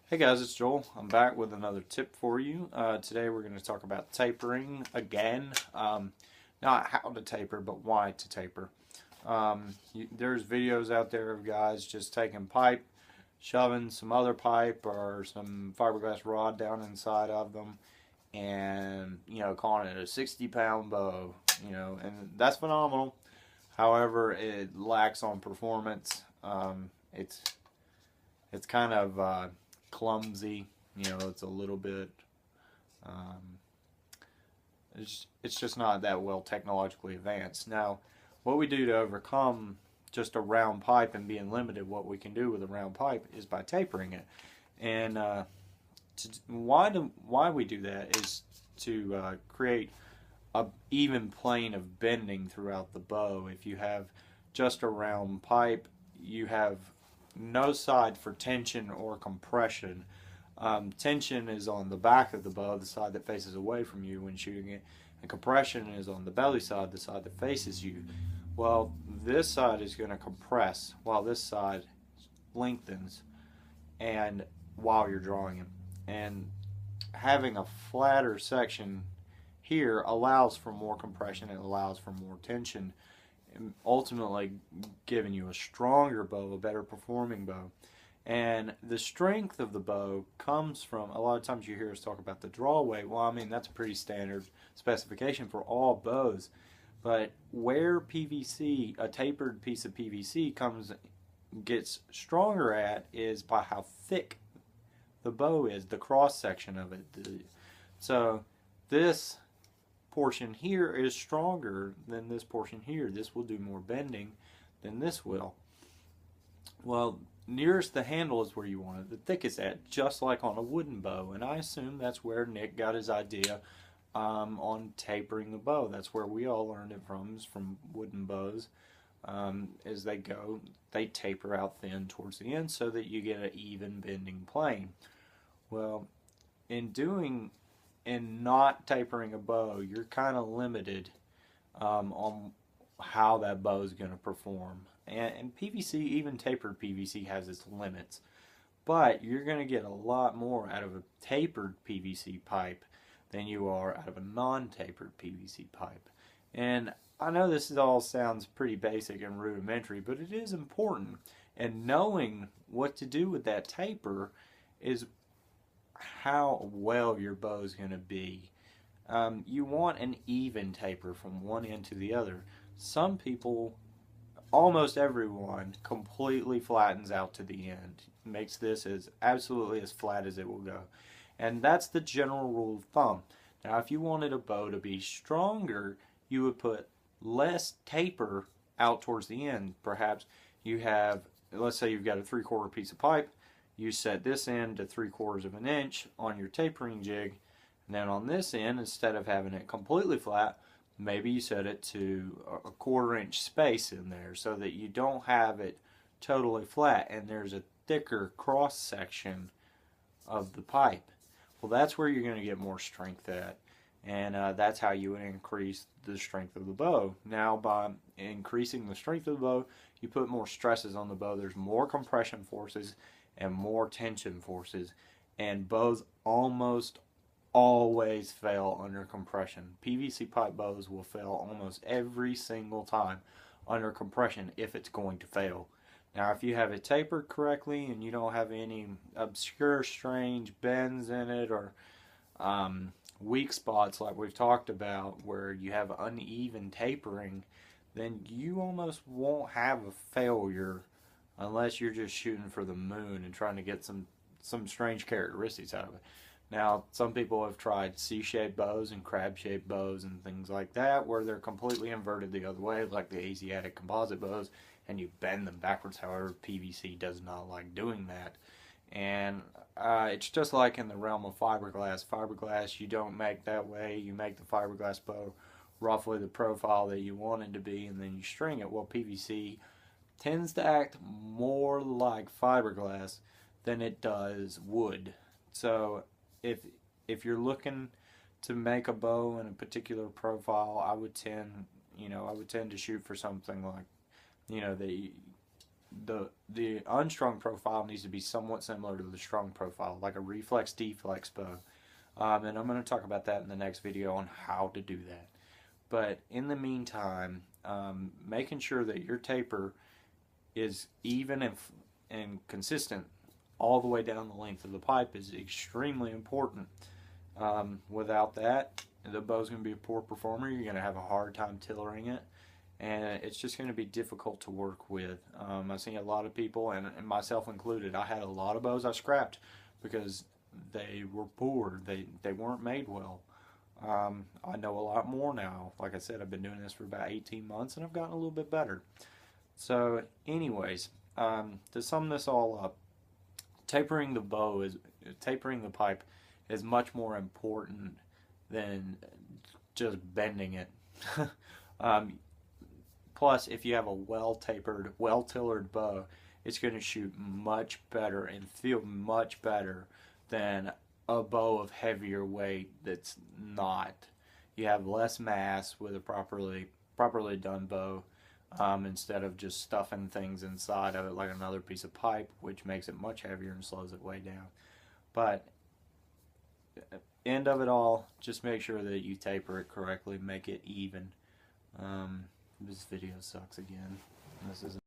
Hey guys, it's Joel. I'm back with another tip for you. Today we're going to talk about tapering again. Not how to taper, but why to taper. There's videos out there of guys just taking pipe, shoving some other pipe or some fiberglass rod down inside of them, and calling it a 60-pound bow. And that's phenomenal. However, it lacks on performance. It's kind of clumsy. It's a little bit. Um, it's just not that well technologically advanced. Now, what we do to overcome just a round pipe and being limited, what we can do with a round pipe is by tapering it. And why we do that is to create a even plane of bending throughout the bow. If you have just a round pipe, you have no side for tension or compression. Tension is on the back of the bow, the side that faces away from you when shooting it, and compression is on the belly side, the side that faces you. Well, this side is going to compress while this side lengthens, and while you're drawing it. And having a flatter section here allows for more compression, it allows for more tension, ultimately giving you a stronger bow, a better performing bow. And the strength of the bow comes from, a lot of times you hear us talk about the draw weight. Well, I mean, that's a pretty standard specification for all bows. But where PVC, a tapered piece of PVC gets stronger at is by how thick the bow is, the cross section of it. So this portion here is stronger than this portion here. This will do more bending than this will. Well, nearest the handle is where you want it, the thickest at, just like on a wooden bow. And I assume that's where Nick got his idea on tapering the bow. That's where we all learned it from, is from wooden bows. As they taper out thin towards the end so that you get an even bending plane. Well, in not tapering a bow, you're kind of limited on how that bow is going to perform. And PVC, even tapered PVC, has its limits. But you're going to get a lot more out of a tapered PVC pipe than you are out of a non-tapered PVC pipe. And I know this all sounds pretty basic and rudimentary, but it is important. And knowing what to do with that taper is how well your bow is going to be. You want an even taper from one end to the other. Some people, almost everyone, completely flattens out to the end. Makes this as absolutely as flat as it will go. And that's the general rule of thumb. Now, if you wanted a bow to be stronger, you would put less taper out towards the end. Perhaps you have, let's say you've got a 3/4 piece of pipe. You set this end to 3/4 of an inch on your tapering jig, and then on this end, instead of having it completely flat, maybe you set it to a 1/4 inch space in there so that you don't have it totally flat and there's a thicker cross section of the pipe. Well, that's where you're going to get more strength at, and that's how you would increase the strength of the bow. Now, by increasing the strength of the bow, you put more stresses on the bow. There's more compression forces and more tension forces, and bows almost always fail under compression. PVC pipe bows will fail almost every single time under compression if it's going to fail. Now, if you have it tapered correctly and you don't have any obscure, strange bends in it or weak spots like we've talked about where you have uneven tapering, then you almost won't have a failure unless you're just shooting for the moon and trying to get some strange characteristics out of it. Now, some people have tried C-shaped bows and crab-shaped bows and things like that where they're completely inverted the other way, like the Asiatic composite bows, and you bend them backwards. However, PVC does not like doing that. And it's just like in the realm of fiberglass. Fiberglass, you don't make that way. You make the fiberglass bow roughly the profile that you want it to be, and then you string it. Well, PVC tends to act more like fiberglass than it does wood. So if you're looking to make a bow in a particular profile, I would tend to shoot for something like, that the unstrung profile needs to be somewhat similar to the strung profile, like a reflex deflex bow. And I'm going to talk about that in the next video on how to do that. But in the meantime, making sure that your taper is even and consistent all the way down the length of the pipe is extremely important. Without that, the bow's going to be a poor performer. You're going to have a hard time tillering it, and it's just going to be difficult to work with. I've seen a lot of people, and myself included, I had a lot of bows I scrapped because they were poor. They weren't made well. I know a lot more now. Like I said, I've been doing this for about 18 months, and I've gotten a little bit better. So anyways, to sum this all up, tapering the pipe is much more important than just bending it. Plus, if you have a well-tapered, well-tillered bow, it's going to shoot much better and feel much better than a bow of heavier weight that's not. You have less mass with a properly done bow, instead of just stuffing things inside of it like another piece of pipe, which makes it much heavier and slows it way down. But end of it all, just make sure that you taper it correctly, make it even. This video sucks again. This isn't